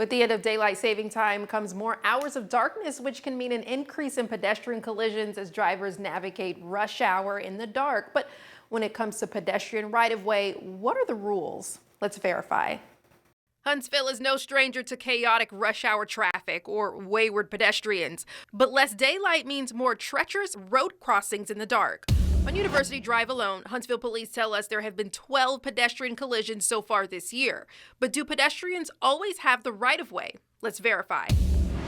With the end of daylight saving time comes more hours of darkness, which can mean an increase in pedestrian collisions as drivers navigate rush hour in the dark. But when it comes to pedestrian right-of-way, what are the rules? Let's verify. Huntsville is no stranger to chaotic rush hour traffic or wayward pedestrians, but less daylight means more treacherous road crossings in the dark. On University Drive alone, Huntsville police tell us there have been 12 pedestrian collisions so far this year. But do pedestrians always have the right-of-way? Let's verify.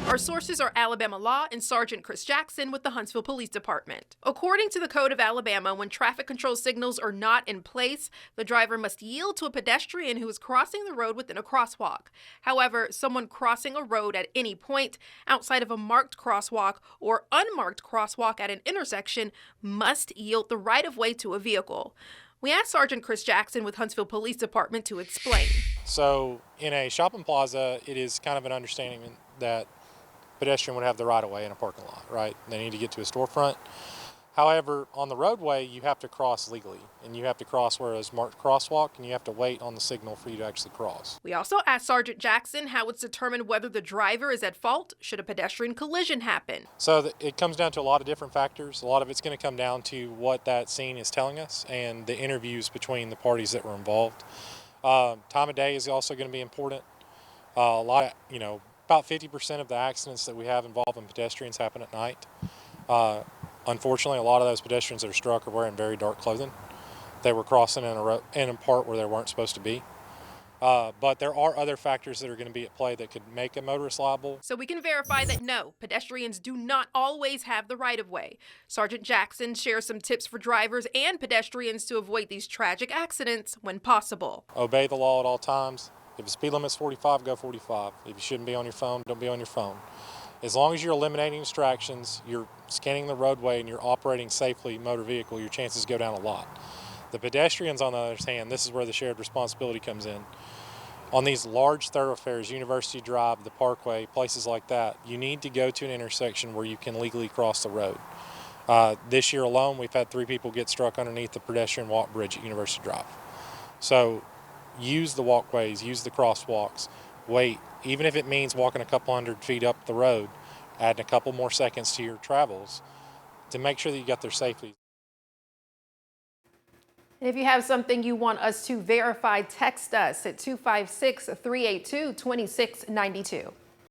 Our sources are Alabama law and Sergeant Chris Jackson with the Huntsville Police Department. According to the Code of Alabama, when traffic control signals are not in place, the driver must yield to a pedestrian who is crossing the road within a crosswalk. However, someone crossing a road at any point outside of a marked crosswalk or unmarked crosswalk at an intersection must yield the right-of-way to a vehicle. We asked Sergeant Chris Jackson with Huntsville Police Department to explain. So in a shopping plaza, it is kind of an understanding that pedestrian would have the right of way in a parking lot, right? They need to get to a storefront. However, on the roadway, you have to cross legally, and you have to cross where there's marked crosswalk, and you have to wait on the signal for you to actually cross. We also asked Sergeant Jackson how it's determined whether the driver is at fault should a pedestrian collision happen. So it comes down to a lot of different factors. A lot of it's going to come down to what that scene is telling us and the interviews between the parties that were involved. Time of day is also going to be important. About 50% of the accidents that we have involving pedestrians happen at night. Unfortunately, a lot of those pedestrians that are struck are wearing very dark clothing. They were crossing in a part where they weren't supposed to be. But there are other factors that are going to be at play that could make a motorist liable. So we can verify that no, pedestrians do not always have the right-of-way. Sergeant Jackson shares some tips for drivers and pedestrians to avoid these tragic accidents when possible. Obey the law at all times. If the speed limit's 45, go 45. If you shouldn't be on your phone, don't be on your phone. As long as you're eliminating distractions, you're scanning the roadway, and you're operating safely motor vehicle, your chances go down a lot. The pedestrians, on the other hand, this is where the shared responsibility comes in. On these large thoroughfares, University Drive, the Parkway, places like that, you need to go to an intersection where you can legally cross the road. This year alone, we've had 3 people get struck underneath the pedestrian walk bridge at University Drive. So use the walkways, use the crosswalks, wait, even if it means walking a couple hundred feet up the road, adding a couple more seconds to your travels to make sure that you got there safely. And if you have something you want us to verify, text us at 256-382-2692.